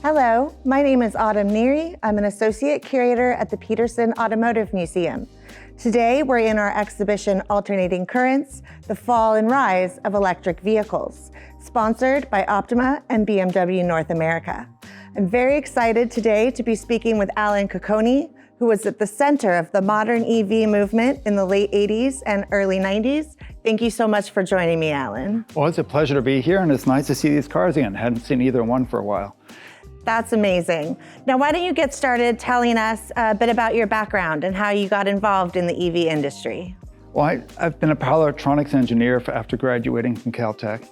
Hello, my name is Autumn Neary. I'm an associate curator at the Petersen Automotive Museum. Today, we're in our exhibition, Alternating Currents, the Fall and Rise of Electric Vehicles, sponsored by Optima and BMW North America. I'm very excited today to be speaking with Alan Cocconi, who was at the center of the modern EV movement in the late 80s and early 90s. Thank you so much for joining me, Alan. Well, it's a pleasure to be here, and it's nice to see these cars again. Hadn't seen either one for a while. That's amazing. Now, why don't you get started telling us a bit about your background and how you got involved in the EV industry? Well, I've been a power electronics engineer after graduating from Caltech,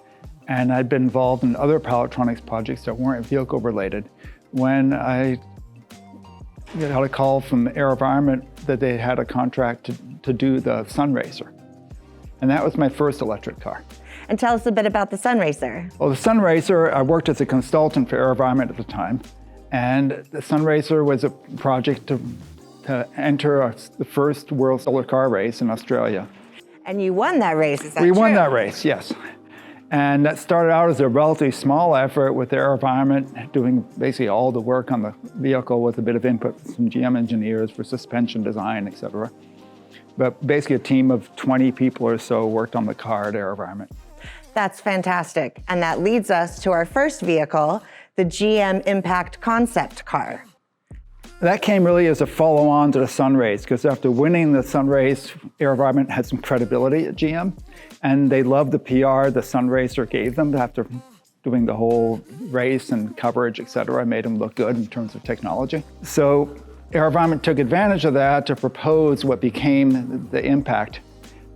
and I'd been involved in other power electronics projects that weren't vehicle related. When I got a call from AeroVironment that they had a contract to do the SunRaycer. And that was my first electric car. And tell us a bit about the SunRaycer. Well, the SunRaycer, I worked as a consultant for AeroVironment at the time. And the SunRaycer was a project to enter the first World Solar Car Race in Australia. And you won that race, is that We true? won that race, yes. And that started out as a relatively small effort with AeroVironment, doing basically all the work on the vehicle with a bit of input from GM engineers for suspension design, et cetera. But basically a team of 20 people or so worked on the car at AeroVironment. That's fantastic. And that leads us to our first vehicle, the GM Impact concept car. That came really as a follow-on to the SunRace, because after winning the SunRace, AeroVironment had some credibility at GM, and they loved the PR the SunRaycer gave them after doing the whole race and coverage, et cetera, made them look good in terms of technology. So AeroVironment took advantage of that to propose what became the Impact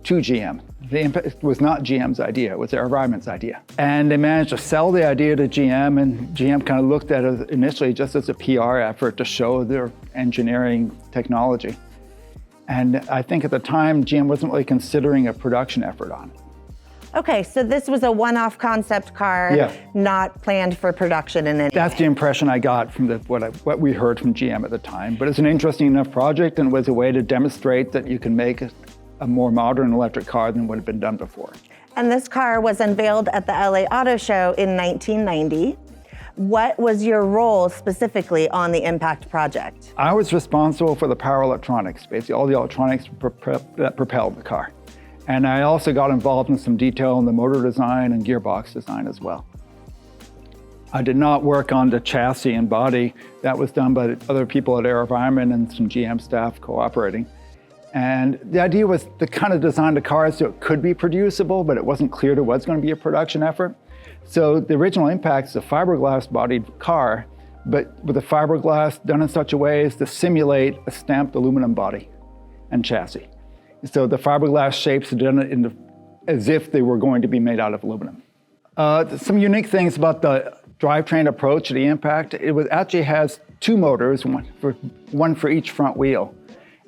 to GM. The Impact was not GM's idea, it was AeroVironment's idea. And they managed to sell the idea to GM, and GM kind of looked at it initially just as a PR effort to show their engineering technology. And I think at the time, GM wasn't really considering a production effort on it. Okay, so this was a one-off concept car, Yeah. not planned for production in any That's way. the impression I got from what we heard from GM at the time. But it's an interesting enough project, and was a way to demonstrate that you can make a more modern electric car than what had been done before. And this car was unveiled at the LA Auto Show in 1990. What was your role specifically on the Impact project? I was responsible for the power electronics, basically all the electronics that propelled the car. And I also got involved in some detail in the motor design and gearbox design as well. I did not work on the chassis and body. That was done by other people at AeroVironment and some GM staff cooperating. And the idea was to kind of design the car so it could be producible, but it wasn't clear there was going to be a production effort. So the original Impact is a fiberglass-bodied car, but with the fiberglass done in such a way as to simulate a stamped aluminum body and chassis. So the fiberglass shapes are done as if they were going to be made out of aluminum. Some unique things about the drivetrain approach to the Impact. It actually has two motors, one for each front wheel.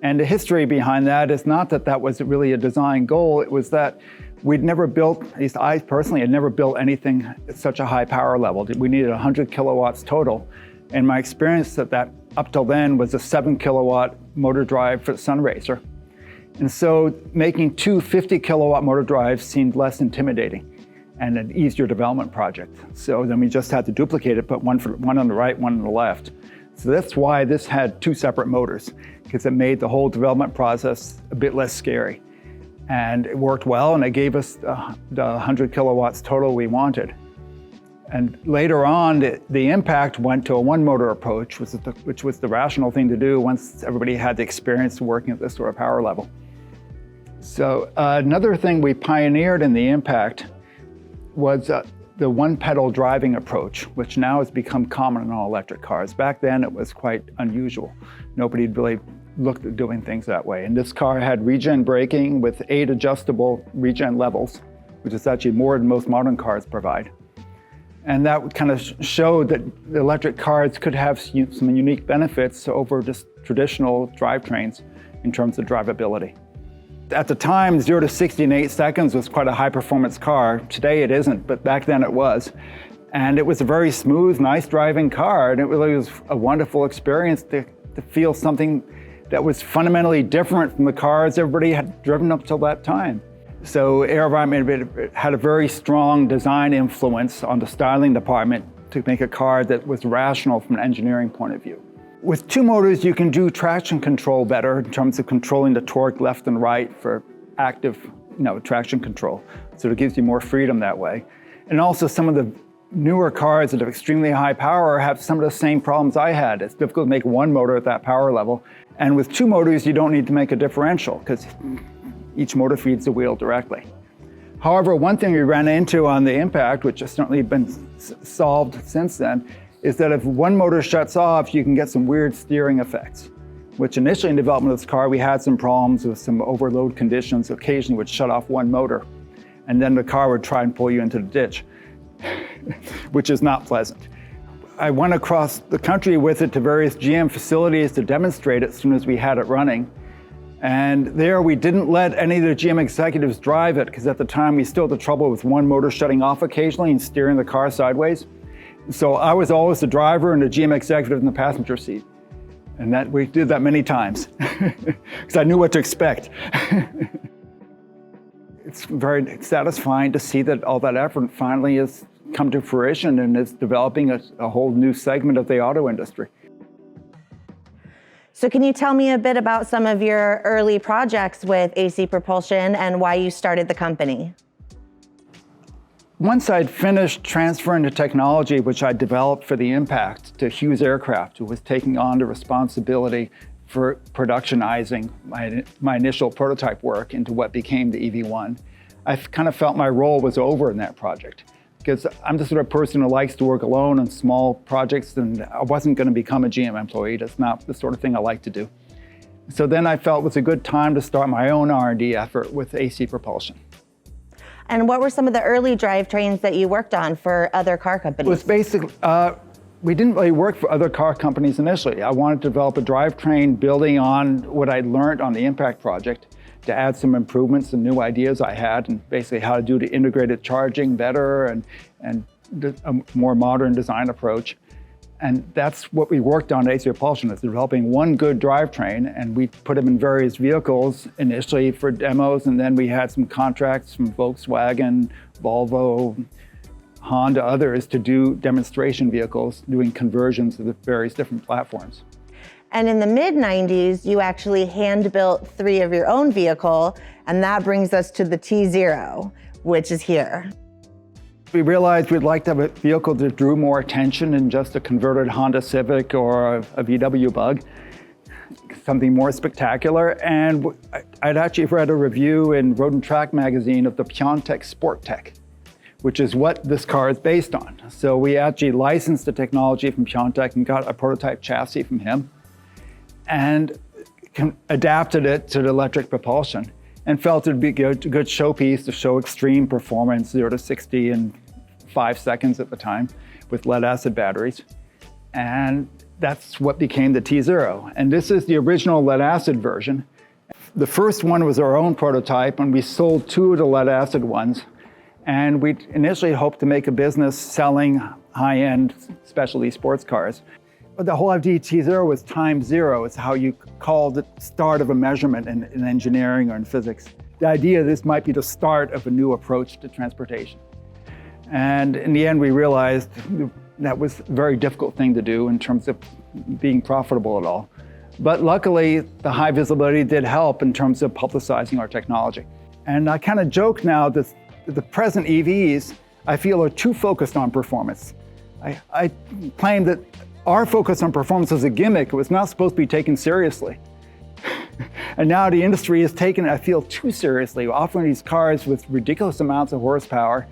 And the history behind that is not that that was really a design goal, it was that we'd never built, at least I personally had never built anything at such a high power level. We needed 100 kilowatts total. And my experience that up till then was a 7 kilowatt motor drive for the SunRaycer. And so making two 50 kilowatt motor drives seemed less intimidating and an easier development project. So then we just had to duplicate it, put one on the right, one on the left. So that's why this had two separate motors, because it made the whole development process a bit less scary. And it worked well, and it gave us the 100 kilowatts total we wanted. And later on, the Impact went to a one-motor approach, which was the rational thing to do once everybody had the experience working at this sort of power level. So another thing we pioneered in the Impact was the one-pedal driving approach, which now has become common in all electric cars. Back then, it was quite unusual. Nobody really looked at doing things that way. And this car had regen braking with 8 adjustable regen levels, which is actually more than most modern cars provide. And that kind of showed that the electric cars could have some unique benefits over just traditional drivetrains in terms of drivability. At the time, 0 to 60 in 8 seconds was quite a high-performance car. Today it isn't, but back then it was. And it was a very smooth, nice driving car, and it really was a wonderful experience to feel something that was fundamentally different from the cars everybody had driven up till that time. So AeroVironment had a very strong design influence on the styling department to make a car that was rational from an engineering point of view. With two motors, you can do traction control better in terms of controlling the torque left and right for active traction control. So it gives you more freedom that way. And also some of the newer cars that have extremely high power have some of the same problems I had. It's difficult to make one motor at that power level. And with two motors, you don't need to make a differential because each motor feeds the wheel directly. However, one thing we ran into on the impact, which has certainly been solved since then, is that if one motor shuts off, you can get some weird steering effects, which initially in development of this car, we had some problems with some overload conditions. Occasionally would shut off one motor, and then the car would try and pull you into the ditch, which is not pleasant. I went across the country with it to various GM facilities to demonstrate it as soon as we had it running. And there we didn't let any of the GM executives drive it because at the time we still had the trouble with one motor shutting off occasionally and steering the car sideways. So I was always the driver and the GM executive in the passenger seat. And we did that many times because I knew what to expect. It's very satisfying to see that all that effort finally has come to fruition and is developing a whole new segment of the auto industry. So can you tell me a bit about some of your early projects with AC Propulsion and why you started the company? Once I'd finished transferring the technology which I developed for the Impact to Hughes Aircraft, who was taking on the responsibility for productionizing my initial prototype work into what became the EV1, I kind of felt my role was over in that project. Because I'm the sort of person who likes to work alone on small projects, and I wasn't going to become a GM employee. That's not the sort of thing I like to do. So then I felt it was a good time to start my own R&D effort with AC Propulsion. And what were some of the early drivetrains that you worked on for other car companies? It was basically, we didn't really work for other car companies initially. I wanted to develop a drivetrain building on what I'd learned on the Impact project to add some improvements and new ideas I had, and basically how to do the integrated charging better and a more modern design approach. And that's what we worked on at AC Propulsion, is developing one good drivetrain, and we put them in various vehicles initially for demos, and then we had some contracts from Volkswagen, Volvo, Honda, others to do demonstration vehicles, doing conversions of the various different platforms. And in the mid-90s, you actually hand-built 3 of your own vehicle, and that brings us to the T-Zero, which is here. We realized we'd like to have a vehicle that drew more attention than just a converted Honda Civic or a VW Bug, something more spectacular. And I'd actually read a review in Road and Track magazine of the Pioneer Sport Tech, which is what this car is based on. So we actually licensed the technology from Pioneer and got a prototype chassis from him, and adapted it to the electric propulsion, and felt it'd be a good showpiece to show extreme performance, 0 to 60 in 5 seconds at the time, with lead-acid batteries. And that's what became the T-Zero. And this is the original lead-acid version. The first one was our own prototype, and we sold 2 of the lead-acid ones. And we initially hoped to make a business selling high-end specialty sports cars. But the whole idea of T-Zero was time zero. It's how you call the start of a measurement in engineering or in physics. The idea this might be the start of a new approach to transportation. And in the end, we realized that was a very difficult thing to do in terms of being profitable at all. But luckily, the high visibility did help in terms of publicizing our technology. And I kind of joke now that the present EVs, I feel, are too focused on performance. I claim that our focus on performance was a gimmick. It was not supposed to be taken seriously. And now the industry is taken, I feel, too seriously, offering these cars with ridiculous amounts of horsepower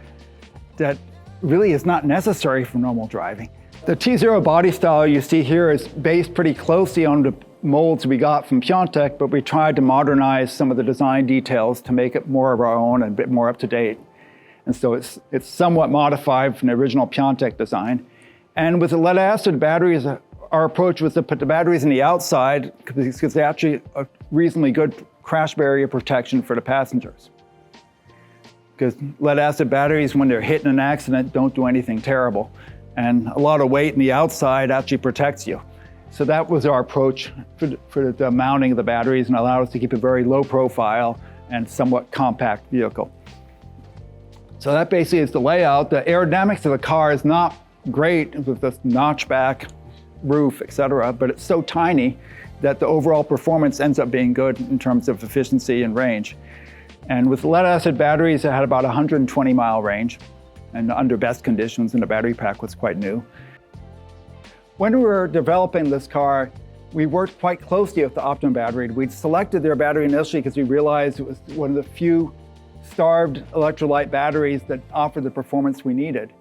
that really is not necessary for normal driving. The T-Zero body style you see here is based pretty closely on the molds we got from Pioneer, but we tried to modernize some of the design details to make it more of our own and a bit more up to date. And so it's somewhat modified from the original Pioneer design. And with the lead-acid batteries, our approach was to put the batteries in the outside because they actually are reasonably good crash barrier protection for the passengers. Because lead-acid batteries, when they're hit in an accident, don't do anything terrible. And a lot of weight in the outside actually protects you. So that was our approach for the mounting of the batteries, and allowed us to keep a very low profile and somewhat compact vehicle. So that basically is the layout. The aerodynamics of the car is not great with this notchback roof, etc., but it's so tiny that the overall performance ends up being good in terms of efficiency and range. And with lead-acid batteries, it had about 120-mile range, and under best conditions, and the battery pack was quite new. When we were developing this car, we worked quite closely with the Optima battery. We'd selected their battery initially because we realized it was one of the few starved electrolyte batteries that offered the performance we needed.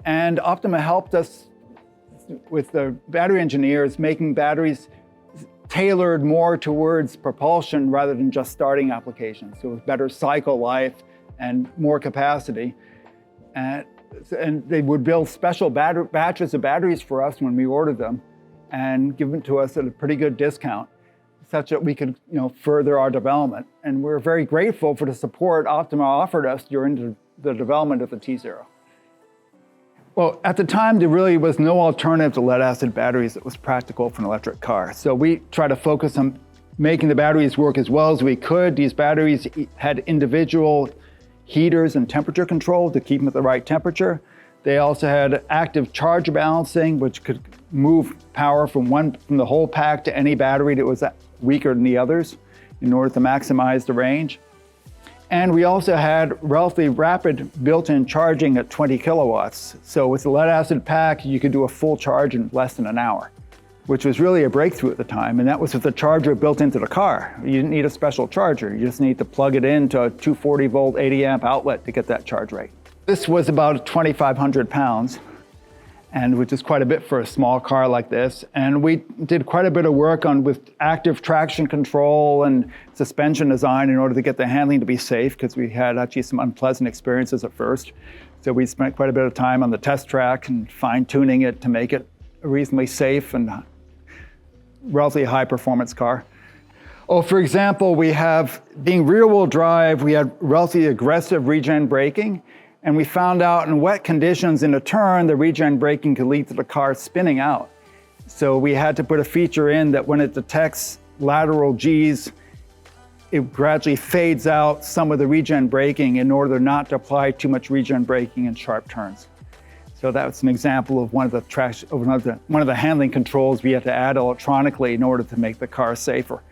And Optima helped us with the battery engineers making batteries tailored more towards propulsion rather than just starting applications. So with better cycle life and more capacity. And they would build special batches of batteries for us when we ordered them and give them to us at a pretty good discount, such that we could further our development. And we're very grateful for the support Optima offered us during the development of the T-Zero. Well, at the time, there really was no alternative to lead-acid batteries that was practical for an electric car. So we tried to focus on making the batteries work as well as we could. These batteries had individual heaters and temperature control to keep them at the right temperature. They also had active charge balancing, which could move power from the whole pack to any battery that was weaker than the others in order to maximize the range. And we also had relatively rapid built-in charging at 20 kilowatts. So with the lead-acid pack, you could do a full charge in less than an hour, which was really a breakthrough at the time. And that was with the charger built into the car. You didn't need a special charger. You just need to plug it into a 240 volt 80 amp outlet to get that charge rate. This was about 2,500 pounds, and which is quite a bit for a small car like this. And we did quite a bit of work with active traction control and suspension design in order to get the handling to be safe, because we had actually some unpleasant experiences at first. So we spent quite a bit of time on the test track and fine-tuning it to make it a reasonably safe and relatively high-performance car. For example, we have, being rear-wheel drive, we had relatively aggressive regen braking. And we found out in wet conditions in a turn, the regen braking could lead to the car spinning out. So we had to put a feature in that when it detects lateral Gs, it gradually fades out some of the regen braking in order not to apply too much regen braking in sharp turns. So that's an example of one of the handling controls we had to add electronically in order to make the car safer.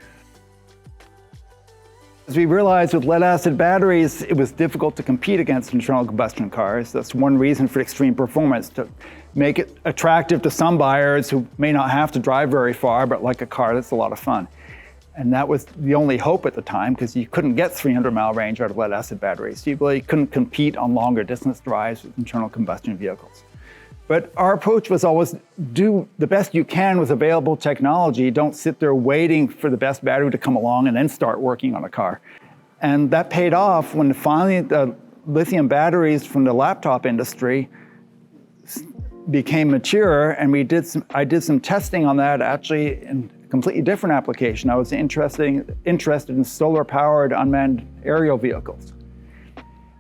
As we realized with lead-acid batteries, it was difficult to compete against internal combustion cars. That's one reason for extreme performance, to make it attractive to some buyers who may not have to drive very far, but like a car that's a lot of fun. And that was the only hope at the time, because you couldn't get 300-mile range out of lead-acid batteries. You really couldn't compete on longer distance drives with internal combustion vehicles. But our approach was always do the best you can with available technology. Don't sit there waiting for the best battery to come along and then start working on a car. And that paid off when finally the lithium batteries from the laptop industry became mature, and I did some testing on that actually in a completely different application. I was interested in solar-powered unmanned aerial vehicles.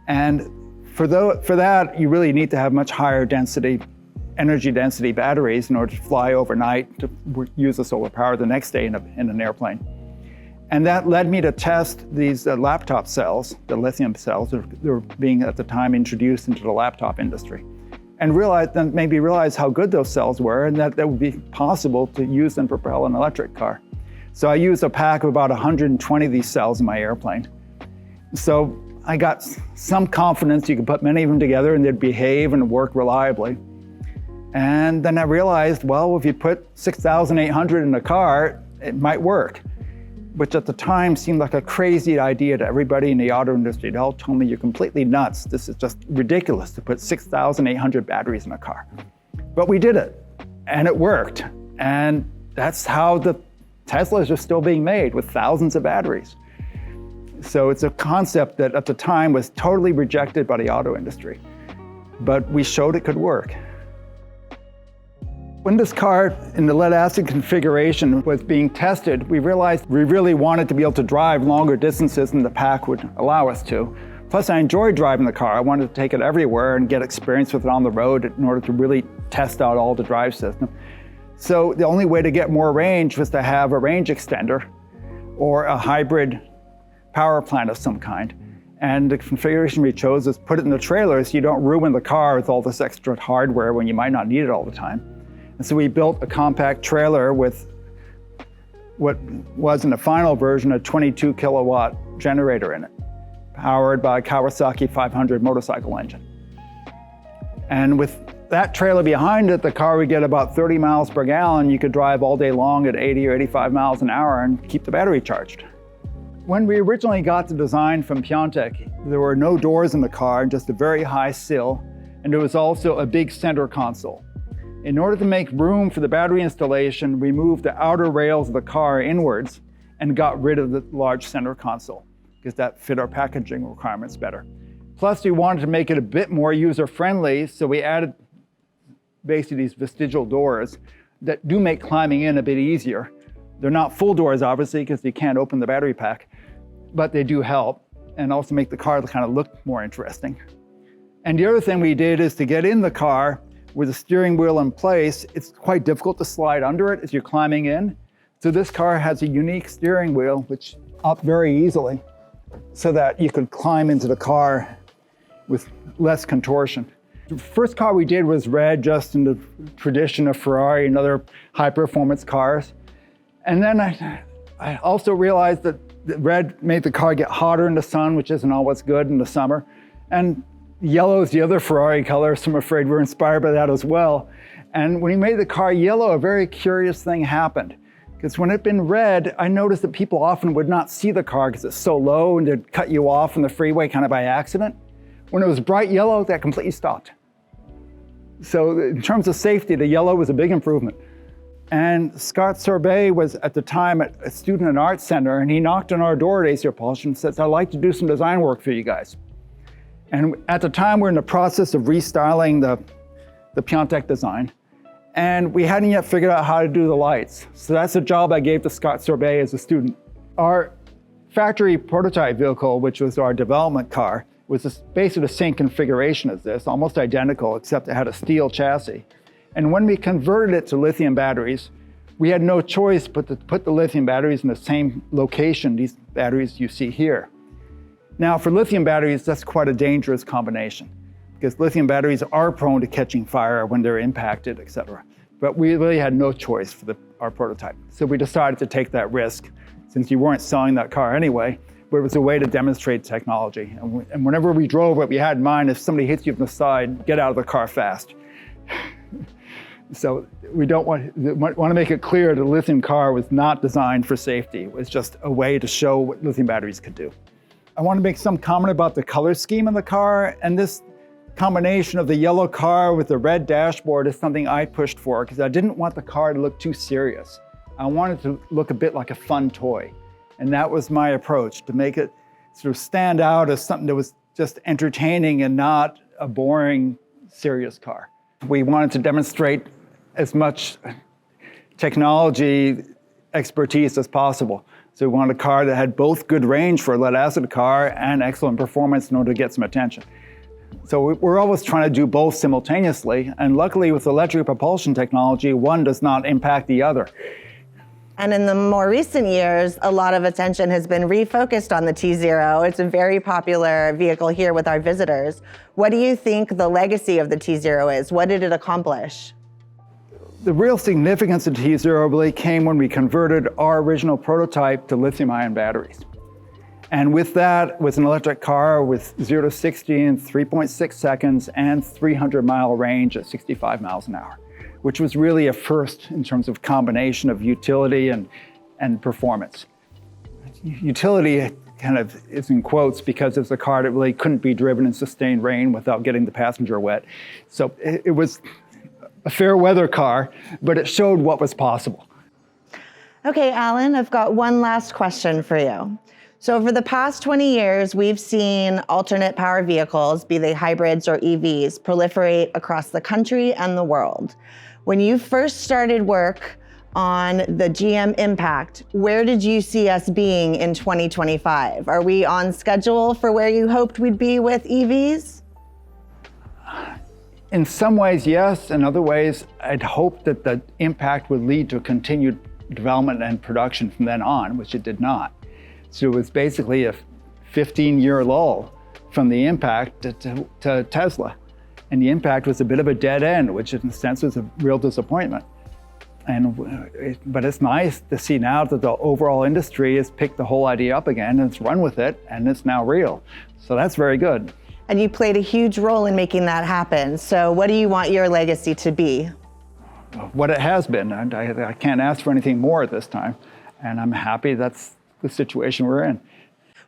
And for that, you really need to have much higher energy density batteries in order to fly overnight to use the solar power the next day in an airplane. And that led me to test these laptop cells, the lithium cells that were being at the time introduced into the laptop industry. And maybe realize how good those cells were, and that would be possible to use and propel an electric car. So I used a pack of about 120 of these cells in my airplane. So I got some confidence you could put many of them together and they'd behave and work reliably. And then I realized, well, if you put 6,800 in a car, it might work, which at the time seemed like a crazy idea to everybody in the auto industry. They all told me, you're completely nuts. This is just ridiculous to put 6,800 batteries in a car. But we did it, and it worked. And that's how the Teslas are still being made, with thousands of batteries. So it's a concept that at the time was totally rejected by the auto industry, but we showed it could work. When this car in the lead-acid configuration was being tested, we realized we really wanted to be able to drive longer distances than the pack would allow us to. Plus, I enjoyed driving the car. I wanted to take it everywhere and get experience with it on the road in order to really test out all the drive system. So the only way to get more range was to have a range extender or a hybrid power plant of some kind. And the configuration we chose is put it in the trailer so you don't ruin the car with all this extra hardware when you might not need it all the time. And so we built a compact trailer with what was in the final version a 22 kilowatt generator in it, powered by a Kawasaki 500 motorcycle engine. And with that trailer behind it, the car would get about 30 miles per gallon. You could drive all day long at 80 or 85 miles an hour and keep the battery charged. When we originally got the design from Pioneer, there were no doors in the car, just a very high sill, and there was also a big center console. In order to make room for the battery installation, we moved the outer rails of the car inwards and got rid of the large center console, because that fit our packaging requirements better. Plus, we wanted to make it a bit more user-friendly, so we added basically these vestigial doors that do make climbing in a bit easier. They're not full doors, obviously, because you can't open the battery pack, but they do help and also make the car kind of look more interesting. And the other thing we did is to get in the car with the steering wheel in place. It's quite difficult to slide under it as you're climbing in. So this car has a unique steering wheel, which up very easily so that you could climb into the car with less contortion. The first car we did was red, just in the tradition of Ferrari and other high-performance cars. And then I also realized that red made the car get hotter in the sun, which isn't always good in the summer. And yellow is the other Ferrari color, so I'm afraid we're inspired by that as well. And when he made the car yellow, a very curious thing happened. Because when it had been red, I noticed that people often would not see the car because it's so low and they'd cut you off on the freeway kind of by accident. When it was bright yellow, that completely stopped. So in terms of safety, the yellow was a big improvement. And Scott Sorbet was at the time a student at Art Center, and he knocked on our door at AC Propulsion and said, "I'd like to do some design work for you guys." And at the time, we're in the process of restyling the Pioneer design. And we hadn't yet figured out how to do the lights. So that's a job I gave to Scott Sorbet as a student. Our factory prototype vehicle, which was our development car, was basically the same configuration as this, almost identical, except it had a steel chassis. And when we converted it to lithium batteries, we had no choice but to put the lithium batteries in the same location, these batteries you see here. Now, for lithium batteries, that's quite a dangerous combination, because lithium batteries are prone to catching fire when they're impacted, et cetera. But we really had no choice for our prototype. So we decided to take that risk, since you weren't selling that car anyway, but it was a way to demonstrate technology. And whenever we drove it, we had in mind, if somebody hits you from the side, get out of the car fast. So we want to make it clear the lithium car was not designed for safety. It was just a way to show what lithium batteries could do. I want to make some comment about the color scheme of the car, and this combination of the yellow car with the red dashboard is something I pushed for, because I didn't want the car to look too serious. I wanted it to look a bit like a fun toy. And that was my approach, to make it sort of stand out as something that was just entertaining and not a boring, serious car. We wanted to demonstrate as much technology expertise as possible. So we wanted a car that had both good range for a lead-acid car and excellent performance in order to get some attention. So we're always trying to do both simultaneously, and luckily with electric propulsion technology, one does not impact the other. And in the more recent years, a lot of attention has been refocused on the T-Zero. It's a very popular vehicle here with our visitors. What do you think the legacy of the T-Zero is? What did it accomplish? The real significance of T-Zero really came when we converted our original prototype to lithium-ion batteries. And with that, with an electric car with 0 to 60 in 3.6 seconds and 300-mile range at 65 miles an hour, which was really a first in terms of combination of utility and performance. Utility kind of is in quotes because it's a car that really couldn't be driven in sustained rain without getting the passenger wet. So it was a fair weather car, but it showed what was possible. Okay, Alan, I've got one last question for you. So over the past 20 years, we've seen alternate power vehicles, be they hybrids or EVs, proliferate across the country and the world. When you first started work on the GM Impact, where did you see us being in 2025? Are we on schedule for where you hoped we'd be with EVs? In some ways, yes. In other ways, I'd hoped that the Impact would lead to continued development and production from then on, which it did not. So it was basically a 15-year lull from the impact to Tesla. And the impact was a bit of a dead end, which in a sense was a real disappointment. But it's nice to see now that the overall industry has picked the whole idea up again and it's run with it and it's now real. So that's very good. And you played a huge role in making that happen. So what do you want your legacy to be? What it has been. And I can't ask for anything more at this time. And I'm happy that's the situation we're in.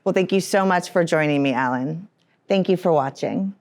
Well, thank you so much for joining me, Alan. Thank you for watching.